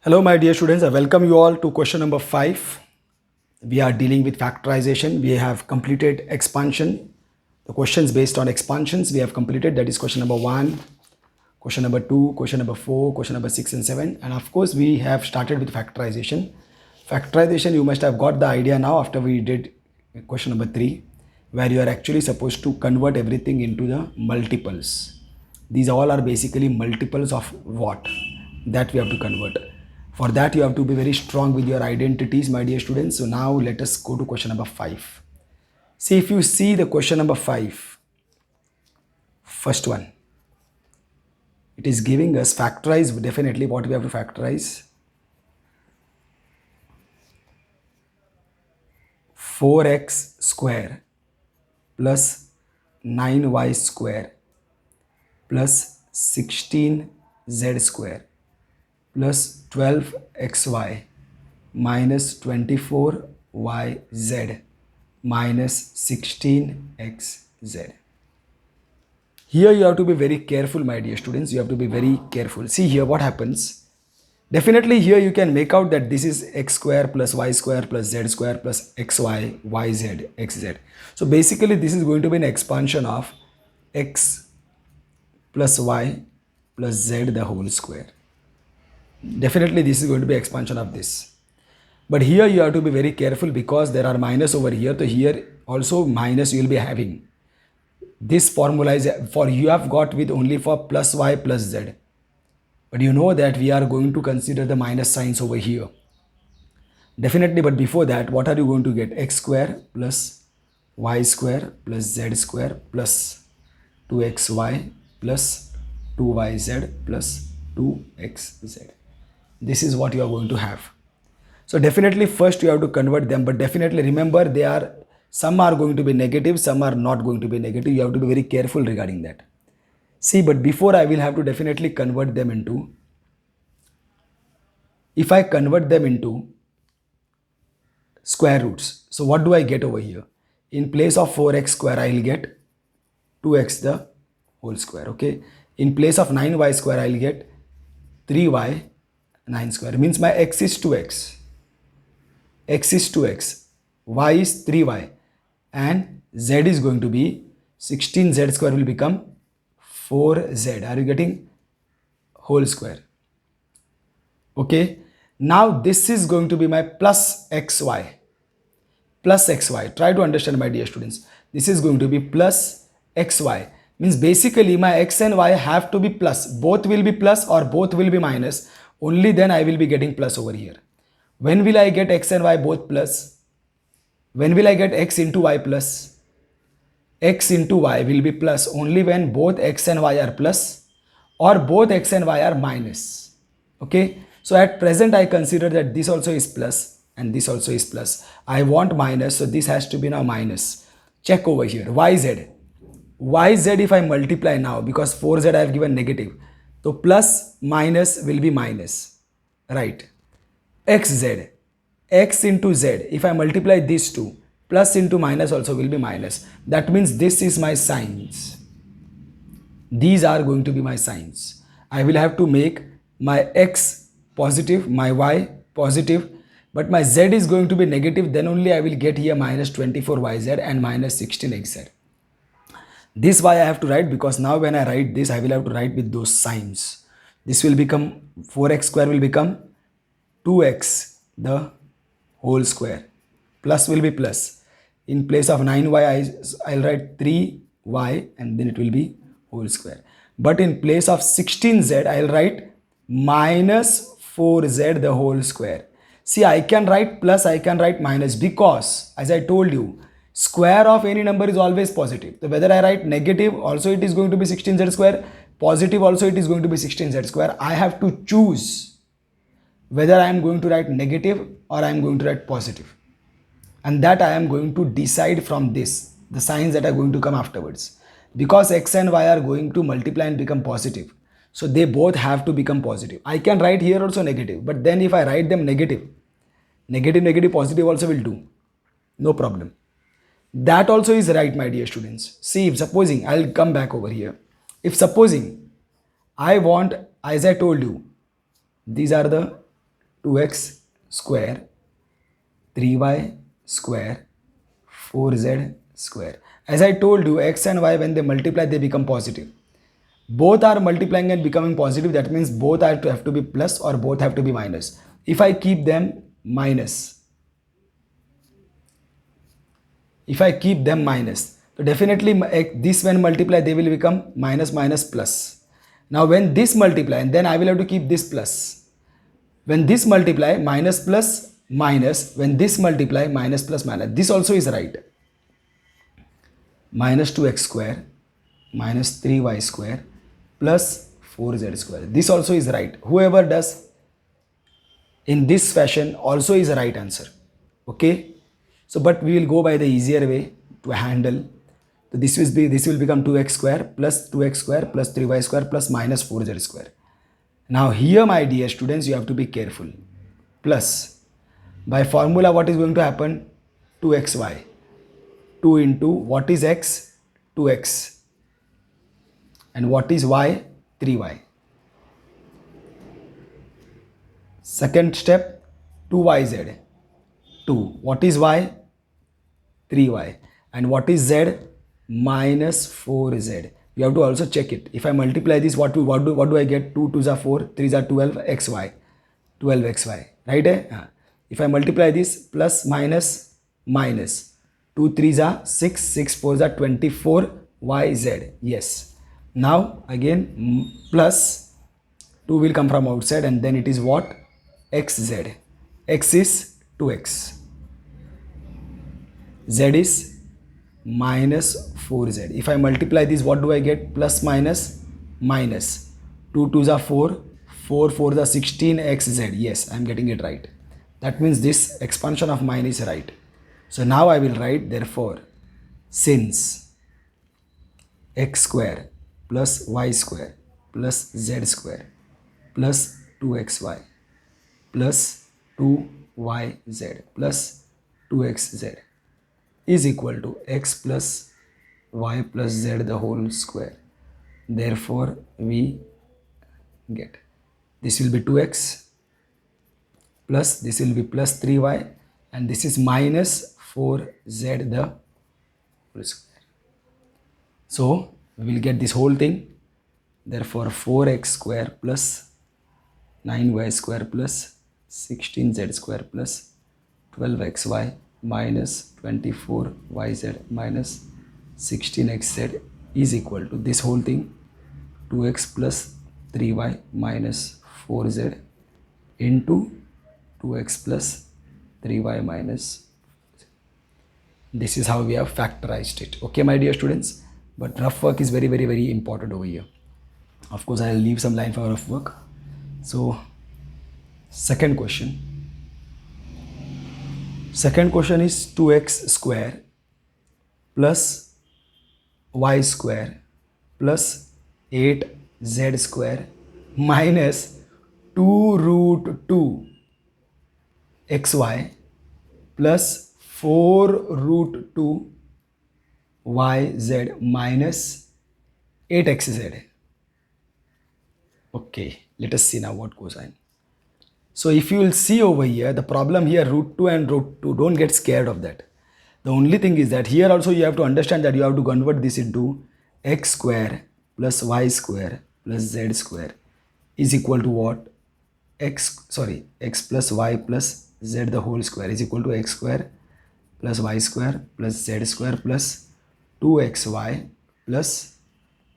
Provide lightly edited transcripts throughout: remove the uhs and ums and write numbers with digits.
Hello my dear students, I welcome you all to question number 5. We are dealing with factorization. We have completed expansion. The questions based on expansions we have completed, that is question number 1, question number 2, question number 4, question number 6 and 7, and of course we have started with factorization. Factorization, you must have got the idea now after we did question number 3, where you are actually supposed to convert everything into the multiples. These all are basically multiples of what? That we have to convert. For that you have to be very strong with your identities, my dear students. So now let us go to question number 5. See, if you see the question number 5, first one, it is giving us factorize. Definitely what we have to factorize: 4x square plus 9y square plus 16z square plus 12xy minus 24yz minus 16xz. Here you have to be very careful, my dear students. You have to be very careful. See here what happens. Definitely here you can make out that this is x square plus y square plus z square plus xy, yz, xz. So basically this is going to be an expansion of x plus y plus z the whole square. Definitely this is going to be expansion of this. But here you have to be very careful because there are minus over here. So here also minus you will be having. This formula is for you have got with only for plus y plus z. But you know that we are going to consider the minus signs over here. Definitely, but before that, what are you going to get? X square plus y square plus z square plus 2xy plus 2yz plus 2xz. This is what you are going to have. So definitely first you have to convert them, but definitely remember some are going to be negative, some are not going to be negative. You have to be very careful regarding that. See, but before I will have to definitely convert them into, if I convert them into square roots, so what do I get over here? In place of 4x square, I will get 2x the whole square, okay? In place of 9y square, I will get 3y 9 square, means my x is 2x, x is 2x, y is 3y, and z is going to be 16z square will become 4z. Are you getting? Whole square. Okay. Now this is going to be my plus xy. Plus xy. Try to understand, my dear students. This is going to be plus xy. Means basically my x and y have to be plus. Both will be plus or both will be minus. Only then I will be getting plus over here. When will I get x and y both plus? When will I get x into y plus? X into y will be plus only when both x and y are plus or both x and y are minus. Okay. So at present I consider that this also is plus and this also is plus. I want minus, so this has to be now minus. Check over here. Yz. Yz if I multiply now, because 4z I have given negative. So plus minus will be minus. Right. Xz. X into z. If I multiply these two, plus into minus also will be minus. That means this is my signs. These are going to be my signs. I will have to make my x positive, my y positive, but my z is going to be negative. Then only I will get here minus 24yz and minus 16xz. This why I have to write, because now when I write this, I will have to write with those signs. This will become 4x square will become 2x the whole square. Plus will be plus. In place of 9y, I'll write 3y and then it will be whole square. But in place of 16z, I'll write minus 4z the whole square. See, I can write plus, I can write minus, because as I told you, square of any number is always positive. So whether I write negative, also it is going to be 16z square, positive also it is going to be 16z square. I have to choose whether I am going to write negative or I am going to write positive. And that I am going to decide from this, the signs that are going to come afterwards. Because x and y are going to multiply and become positive. So they both have to become positive. I can write here also negative, but then if I write them negative, negative, positive also will do. No problem. That also is right, my dear students. See, if supposing, I'll come back over here. If supposing I want, as I told you, these are the 2x square, 3y square, 4z square. As I told you, x and y, when they multiply, they become positive. Both are multiplying and becoming positive. That means both have to be plus or both have to be minus. If I keep them minus, so definitely this when multiply, they will become minus minus plus. Now when this multiply, and then I will have to keep this plus. When this multiply, minus plus minus. When this multiply, minus plus minus. This also is right. Minus 2x square minus 3y square plus 4z square. This also is right. Whoever does in this fashion also is a right answer. Okay. So, but we will go by the easier way to handle. So this will become 2x square plus 3y square plus minus 4z square. Now here, my dear students, you have to be careful. Plus, by formula, what is going to happen? 2xy. 2 into what is x? 2x. And what is y? 3y. Second step, 2yz. 2. What is y? 3y. And what is z? Minus 4z. You have to also check it. If I multiply this, what do I get? 2 2s are 4, 3s are 12, xy. 12xy. Right? If I multiply this, plus minus minus. 2 3s are 6, 6 4s are 24, yz. Yes. Now again plus 2 will come from outside, and then it is what? Xz. X is 2x. Z is minus 4z. If I multiply this, what do I get? Plus minus minus. 2 2s are 4, 4 4s are 16, xz. Yes, I am getting it right. That means this expansion of mine is right. So now I will write, therefore, since x square plus y square plus z square plus 2xy plus 2yz plus 2xz is equal to x plus y plus z the whole square. Therefore, we get this will be 2x plus this will be plus 3y, and this is minus 4z the whole square. So we will get this whole thing. Therefore, 4x square plus 9y square plus 16z square plus 12xy minus 24yz minus 16xz is equal to this whole thing, 2x plus 3y minus 4z into 2x plus 3y minus. This is how we have factorized it. Okay, my dear students. But rough work is very, very, very important over here. Of course, I will leave some line for rough work. So, second question. Second question is 2x square plus y square plus 8z square minus 2 root 2 xy plus 4 root 2 yz minus 8xz. Okay, let us see now what goes on. So if you will see over here, the problem here, root 2 and root 2, don't get scared of that. The only thing is that here also you have to understand that you have to convert this into x square plus y square plus z square is equal to what? X plus y plus z the whole square is equal to x square plus y square plus z square plus 2xy plus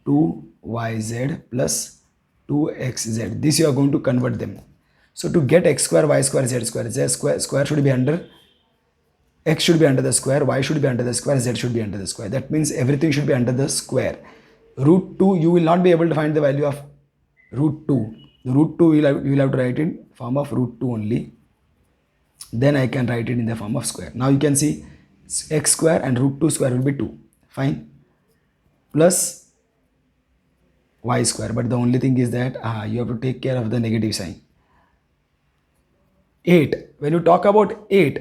2yz plus 2xz. This you are going to convert them. So to get x square, y square, z square should be under, x should be under the square, y should be under the square, z should be under the square. That means everything should be under the square. Root 2, you will not be able to find the value of root 2. The root 2 you will have to write in form of root 2 only. Then I can write it in the form of square. Now you can see x square and root 2 square will be 2. Fine. Plus y square. But the only thing is that you have to take care of the negative sign. 8. When you talk about 8,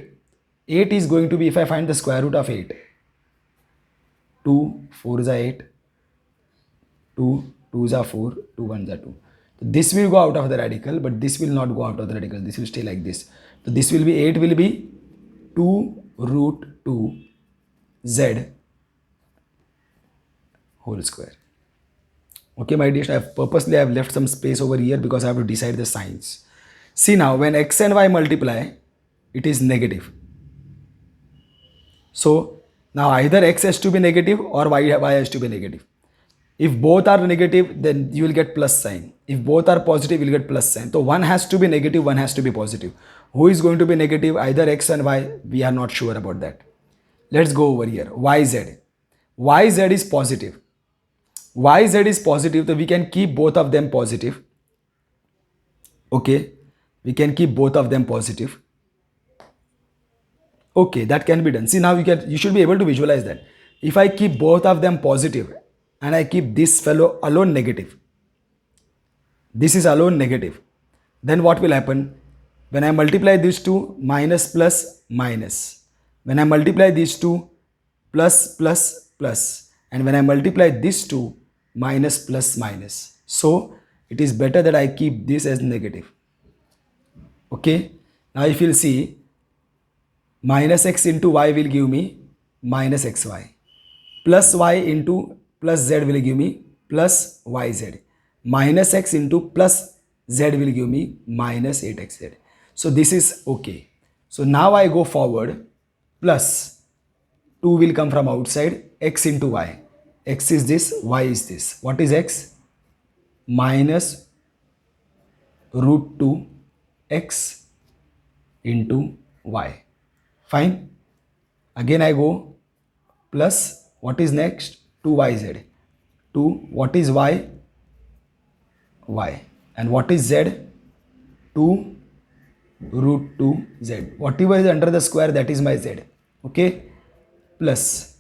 8 is going to be, if I find the square root of 8, 2 4 is 8, 2 2 is 4, 2 1 is 2. This will go out of the radical, but this will not go out of the radical. This will stay like this. So this will be 8 will be 2 root 2 z whole square. Okay, my dear, I have left some space over here because I have to decide the signs. See now, when x and y multiply, it is negative. So now either x has to be negative or y has to be negative. If both are negative, then you will get plus sign. If both are positive, you will get plus sign. So one has to be negative, one has to be positive. Who is going to be negative? Either x and y. We are not sure about that. Let's go over here. YZ. YZ is positive. YZ is positive, so we can keep both of them positive. Okay, we can keep both of them positive. Okay, that can be done. See, now you should be able to visualize that. If I keep both of them positive and I keep this fellow alone negative, this is alone negative, then what will happen? When I multiply these two, minus plus minus. When I multiply these two, plus plus plus. And when I multiply these two, minus plus minus. So it is better that I keep this as negative. Okay. Now if you'll see, minus x into y will give me minus xy. Plus y into plus z will give me plus yz. Minus x into plus z will give me minus 8xz. So this is okay. So now I go forward, plus 2 will come from outside, x into y. X is this, y is this. What is x? Minus root 2 x into y. Fine. Again I go plus, what is next? 2yz. 2, what is y? Y. And what is z? 2 root 2 z. Whatever is under the square, that is my z. Okay. Plus,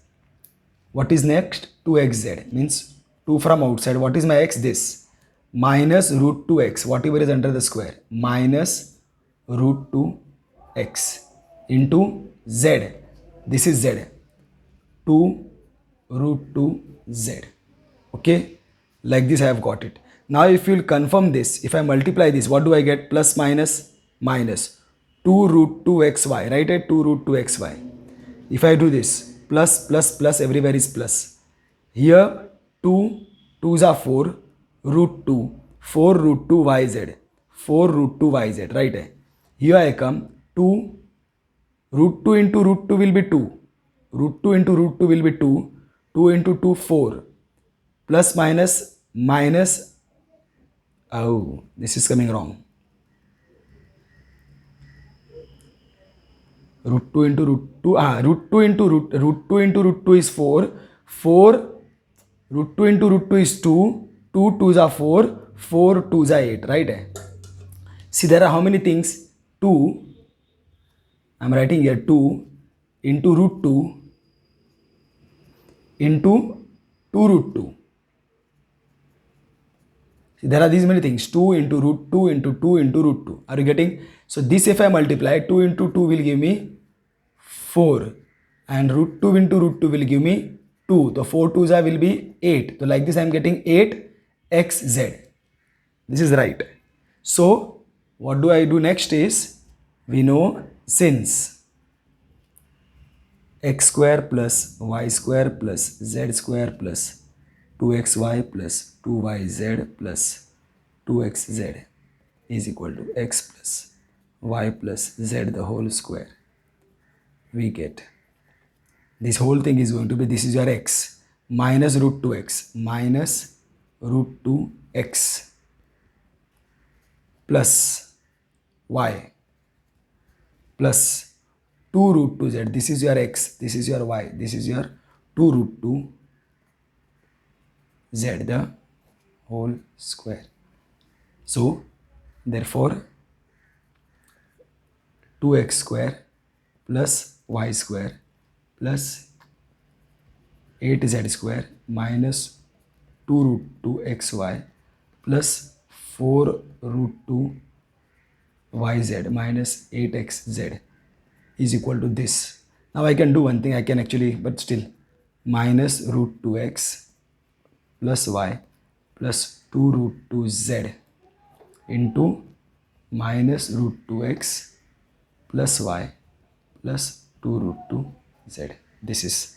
what is next? 2xz, means 2 from outside. What is my x? This. Minus root 2x, whatever is under the square. Minus root 2x into z. This is z. 2 root 2 z. Okay. Like this I have got it. Now if you will confirm this, if I multiply this, what do I get? Plus minus minus 2 root 2 xy, right? At 2 root 2 xy. If I do this, plus plus plus, everywhere is plus. Here 2 2s are 4 root 2, 4 root 2 yz, 4 root 2 yz, right? Here I come, 2 root 2 into root 2 will be 2, root 2 into root 2 will be 2, 2 into 2 4, plus minus minus, oh, this is coming wrong. Root 2 into root 2, root 2 into root 2 into root 2 is 4, 4 root 2 into root 2 is 2, 2 2s are 4, 4 2s are 8, right? See, there are how many things? 2, I am writing here 2 into root 2 into 2 root 2. See, there are these many things, 2 into root 2 into 2 into root 2. Are you getting? So this if I multiply, 2 into 2 will give me 4 and root 2 into root 2 will give me 2. So 4 2s will be 8. So like this I am getting 8xz. This is right. So what do I do next is, we know since x square plus y square plus z square plus 2xy plus 2yz plus 2xz is equal to x plus y plus z the whole square. We get this whole thing is going to be, this is your x minus root 2x minus root 2x plus y plus 2 root 2z. This is your x, this is your y, this is your 2 root 2 z the whole square. So therefore 2x square plus y square plus 8z square minus 2 root 2 xy plus 4 root 2 yz minus 8xz is equal to this. Now I can do one thing, I can actually, but still, minus root 2x plus y plus 2 root 2z into minus root 2x plus y plus 2 root 2 z. This is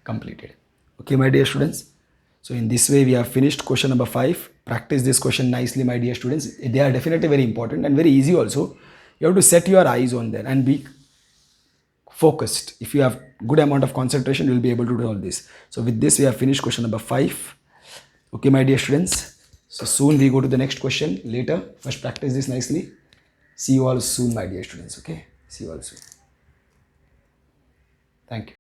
completed. Okay, my dear students. So in this way we have finished question number 5. Practice this question nicely, my dear students. They are definitely very important and very easy also. You have to set your eyes on them and be focused. If you have good amount of concentration, you will be able to do all this. So with this we have finished question number 5. Okay, my dear students. So soon we go to the next question later. First practice this nicely. See you all soon, my dear students. Okay, see you all soon. Thank you.